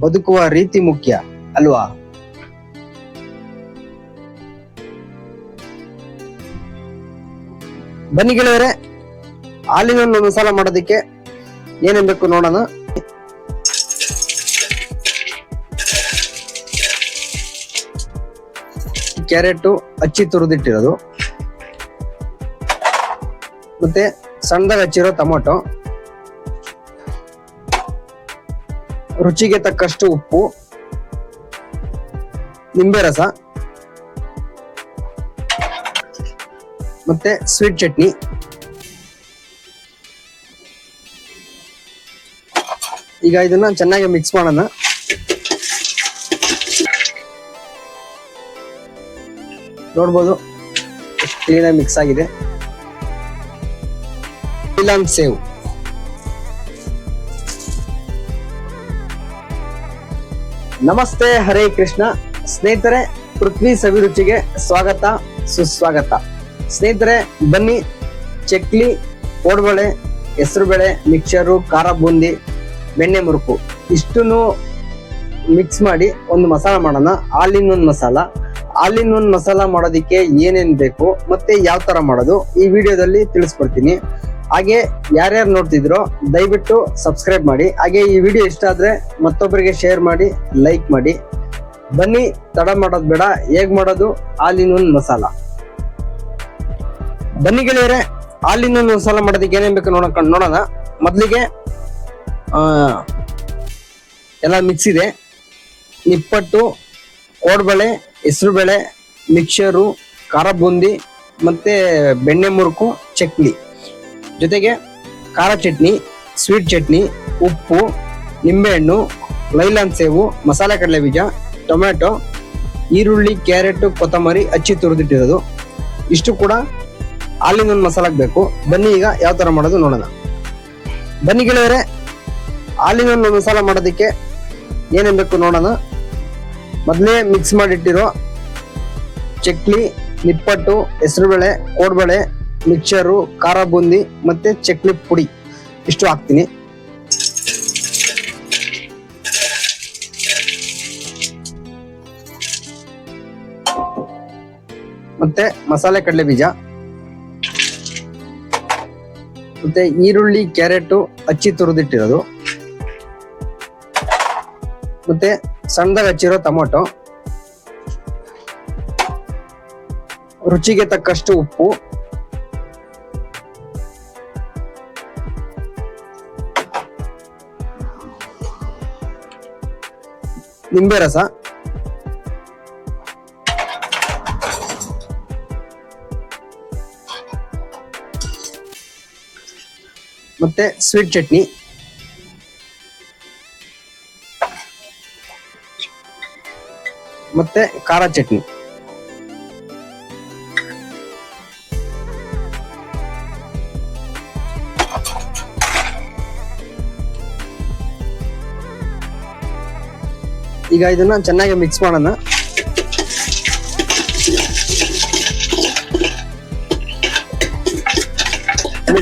ಬದುಕುವ ರೀತಿ ಮುಖ್ಯ ಅಲ್ವಾ? ಬನ್ನಿ ಗೆಳೆಯರೆ, ಹಾಲಿನ ಮಸಾಲ ಮಾಡೋದಕ್ಕೆ ಏನೇನ್ ಬೇಕು ನೋಡೋಣ. ಕ್ಯಾರೆಟ್ ಹಚ್ಚಿ ತುರಿದಿಟ್ಟಿರೋದು, ಮತ್ತೆ ಸಣ್ಣದಾಗಿ ಹಚ್ಚಿರೋ ಟೊಮೊಟೊ, ರುಚಿಗೆ ತಕ್ಕಷ್ಟು ಉಪ್ಪು, ನಿಂಬೆ ರಸ, ಮತ್ತೆ ಸ್ವೀಟ್ ಚಟ್ನಿ. ಈಗ ಇದನ್ನ ಚೆನ್ನಾಗಿ ಮಿಕ್ಸ್ ಮಾಡೋಣ. ನೋಡ್ಬೋದು ಕ್ಲೀನಾಗಿ ಮಿಕ್ಸ್ ಆಗಿದೆ. ಲೈಲಾನ್ ಸೇವ್, ನಮಸ್ತೆ, ಹರೇ ಕೃಷ್ಣ. ಸ್ನೇಹಿತರೆ, ಪೃಥ್ವಿ ಸವಿರುಚಿಗೆ ಸ್ವಾಗತ, ಸುಸ್ವಾಗತ. ಸ್ನೇಹಿತರೆ ಬನ್ನಿ, ಚಕ್ಲಿ, ಕೋಡ್ಬಳೆ, ಹೆಸರುಬೇಳೆ, ಮಿಕ್ಸರು, ಖಾರ ಬೂಂದಿ, ಬೆಣ್ಣೆ ಮುರುಕು ಇಷ್ಟನ್ನು ಮಿಕ್ಸ್ ಮಾಡಿ ಒಂದು ಮಸಾಲ ಮಾಡೋಣ. All in one masala. All in one masala ಮಾಡೋದಿಕ್ಕೆ ಏನೇನ್ ಬೇಕು ಮತ್ತೆ ಯಾವ ತರ ಮಾಡೋದು ಈ ವಿಡಿಯೋದಲ್ಲಿ ತಿಳಿಸ್ಕೊಡ್ತೀನಿ. ಹಾಗೆ ಯಾರ್ಯಾರು ನೋಡ್ತಿದ್ರೋ ದಯವಿಟ್ಟು ಸಬ್ಸ್ಕ್ರೈಬ್ ಮಾಡಿ. ಹಾಗೆ ಈ ವಿಡಿಯೋ ಇಷ್ಟ ಆದ್ರೆ ಮತ್ತೊಬ್ಬರಿಗೆ ಶೇರ್ ಮಾಡಿ, ಲೈಕ್ ಮಾಡಿ. ಬನ್ನಿ, ತಡ ಮಾಡೋದು ಬೇಡ, ಹೇಗ್ ಮಾಡೋದು ಆಲ್ ಇನ್ ಒನ್ ಮಸಾಲ. ಬನ್ನಿ ಗೆಳೆಯರೆ, ಆಲ್ ಇನ್ ಒನ್ ಮಸಾಲ ಮಾಡೋದಕ್ಕೆ ಏನೇನ್ ಬೇಕು ನೋಡೋಣ. ಮೊದ್ಲಿಗೆ ಎಲ್ಲ ಮಿಕ್ಸ್ ಇದೆ. ನಿಪ್ಪಟ್ಟು, ಕೋಡ್ಬಳೆ, ಹೆಸರುಬೇಳೆ, ಮಿಕ್ಸರು, ಖಾರ ಬೂಂದಿ, ಮತ್ತೆ ಬೆಣ್ಣೆ ಮುರುಕು, ಚಕ್ಲಿ, ಜೊತೆಗೆ ಖಾರ ಚಟ್ನಿ, ಸ್ವೀಟ್ ಚಟ್ನಿ, ಉಪ್ಪು, ನಿಂಬೆಹಣ್ಣು, ಲೈಲಾನ್ ಸೇವು, ಮಸಾಲೆ ಕಡಲೆ ಬೀಜ, ಟೊಮ್ಯಾಟೊ, ಈರುಳ್ಳಿ, ಕ್ಯಾರೆಟ್, ಕೊತ್ತಂಬರಿ ಹಚ್ಚಿ ತುರಿದಿಟ್ಟಿರೋದು. ಇಷ್ಟು ಕೂಡ ಆಲ್ ಇನ್ ಒನ್ ಮಸಾಲಾಗೆ ಬೇಕು. ಬನ್ನಿ ಈಗ ಯಾವ ತರ ಮಾಡೋದು ನೋಡೋಣ. ಬನ್ನಿ ಗೆಳೆಯರೆ, ಆಲ್ ಇನ್ ಒನ್ ಮಸಾಲ ಮಾಡೋದಕ್ಕೆ ಏನೇನ್ ಬೇಕು ನೋಡೋಣ. ಮೊದಲೇ ಮಿಕ್ಸ್ ಮಾಡಿಟ್ಟಿರೋ ಚಕ್ಲಿ, ನಿಪ್ಪಟ್ಟು, ಹೆಸರುಬೇಳೆ, ಕೋಡ್ಬಳೆ, ಮಿಕ್ಸರು, ಖಾರ ಬೂಂದಿ ಮತ್ತೆ ಚಕ್ಲಿ ಪುಡಿ ಇಷ್ಟು ಹಾಕ್ತೀನಿ. ಮತ್ತೆ ಮಸಾಲೆ ಕಡಲೆ ಬೀಜ, ಮತ್ತೆ ಈರುಳ್ಳಿ, ಕ್ಯಾರೆಟ್ ಹಚ್ಚಿ ತುರಿದಿಟ್ಟಿರೋದು, ಮತ್ತೆ ಸಣ್ಣದಾಗಿ ಹಚ್ಚಿರೋ ಟೊಮೊಟೊ, ರುಚಿಗೆ ತಕ್ಕಷ್ಟು ಉಪ್ಪು, ನಿಂಬೆ ರಸ, ಮತ್ತೆ ಸ್ವೀಟ್ ಚಟ್ನಿ, ಮತ್ತೆ ಖಾರ ಚಟ್ನಿ. ಈಗ ಇದನ್ನ ಚೆನ್ನಾಗಿ ಮಿಕ್ಸ್ ಮಾಡೋಣ.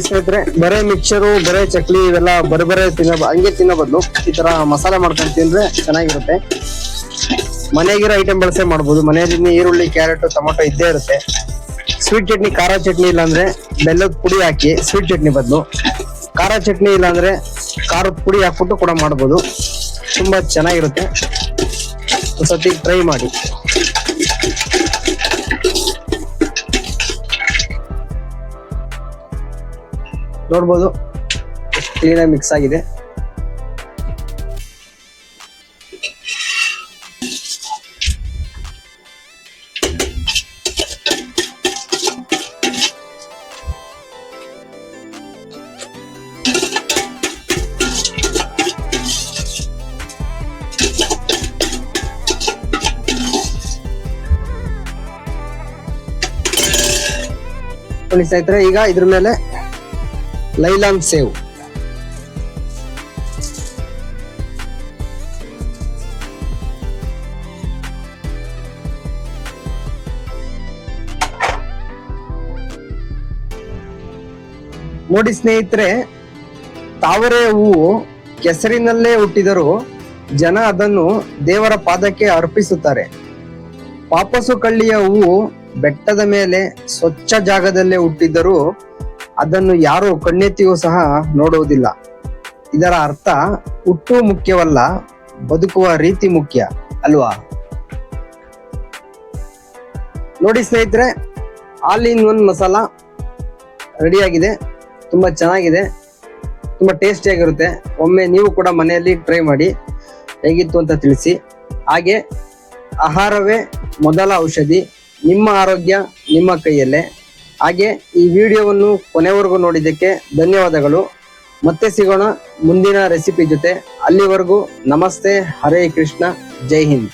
ಸ್ನೇಹಿತರೆ, ಬರೇ ಮಿಕ್ಸರು, ಬರೇ ಚಕ್ಲಿ ಇವೆಲ್ಲ ಬರಬರೇ ಹಂಗೆ ತಿನ್ನೋ ಬದಲು ಈ ತರ ಮಸಾಲೆ ಮಾಡ್ಕೊಂಡು ತಿಂದ್ರೆ ಚೆನ್ನಾಗಿರುತ್ತೆ. ಮನೆಗಿರೋ ಐಟಮ್ ಬಳಸೇ ಮಾಡ್ಬೋದು. ಮನೆಯಲ್ಲಿ ಈರುಳ್ಳಿ, ಕ್ಯಾರೆಟ್, ಟೊಮೊಟೊ ಇದ್ದೇ ಇರುತ್ತೆ. ಸ್ವೀಟ್ ಚಟ್ನಿ, ಖಾರ ಚಟ್ನಿ ಇಲ್ಲಾಂದ್ರೆ ಬೆಲ್ಲದ ಪುಡಿ ಹಾಕಿ ಸ್ವೀಟ್ ಚಟ್ನಿ ಬದಲು, ಖಾರ ಚಟ್ನಿ ಇಲ್ಲಾಂದ್ರೆ ಖಾರದ ಪುಡಿ ಹಾಕ್ಬಿಟ್ಟು ಕೂಡ ಮಾಡ್ಬೋದು. ತುಂಬಾ ಚೆನ್ನಾಗಿರುತ್ತೆ. ಒಂದ್ಸತಿ ಟ್ರೈ ಮಾಡಿ. ನೋಡ್ಬೋದು ಕ್ಲೀನಾಗಿ ಮಿಕ್ಸ್ ಆಗಿದೆ. ಸ್ನೇಹಿತರೆ, ಈಗ ಇದ್ರ ಮೇಲೆ ಲೈಲಾನ್ ಸೇವ್, ನೋಡಿ ಸ್ನೇಹಿತರೆ, ತಾವರೆ ಹೂವು ಕೆಸರಿನಲ್ಲೇ ಹುಟ್ಟಿದರೂ ಜನ ಅದನ್ನು ದೇವರ ಪಾದಕ್ಕೆ ಅರ್ಪಿಸುತ್ತಾರೆ. ಪಾಪಸು ಕಳ್ಳಿಯ ಹೂವು ಬೆಟ್ಟದ ಮೇಲೆ ಸ್ವಚ್ಛ ಜಾಗದಲ್ಲೇ ಹುಟ್ಟಿದ್ದರೂ ಅದನ್ನು ಯಾರು ಕಣ್ಣೆತ್ತಿಯೂ ಸಹ ನೋಡುವುದಿಲ್ಲ. ಇದರ ಅರ್ಥ ಹುಟ್ಟು ಮುಖ್ಯವಲ್ಲ, ಬದುಕುವ ರೀತಿ ಮುಖ್ಯ ಅಲ್ವಾ? ನೋಡಿ ಸ್ನೇಹಿತರೆ, all in one masala ready ಆಗಿದೆ. ತುಂಬಾ ಚೆನ್ನಾಗಿದೆ, ತುಂಬಾ ಟೇಸ್ಟಿ ಆಗಿರುತ್ತೆ. ಒಮ್ಮೆ ನೀವು ಕೂಡ ಮನೆಯಲ್ಲಿ ಟ್ರೈ ಮಾಡಿ, ಹೇಗಿತ್ತು ಅಂತ ತಿಳಿಸಿ. ಹಾಗೆ ಆಹಾರವೇ ಮೊದಲ ಔಷಧಿ, ನಿಮ್ಮ ಆರೋಗ್ಯ ನಿಮ್ಮ ಕೈಯಲ್ಲೇ. ಹಾಗೆ ಈ ವಿಡಿಯೋವನ್ನು ಕೊನೆವರೆಗೂ ನೋಡಿದ್ದಕ್ಕೆ ಧನ್ಯವಾದಗಳು. ಮತ್ತೆ ಸಿಗೋಣ ಮುಂದಿನ ರೆಸಿಪಿ ಜೊತೆ. ಅಲ್ಲಿವರೆಗೂ ನಮಸ್ತೆ, ಹರೇ ಕೃಷ್ಣ, ಜೈ ಹಿಂದ್.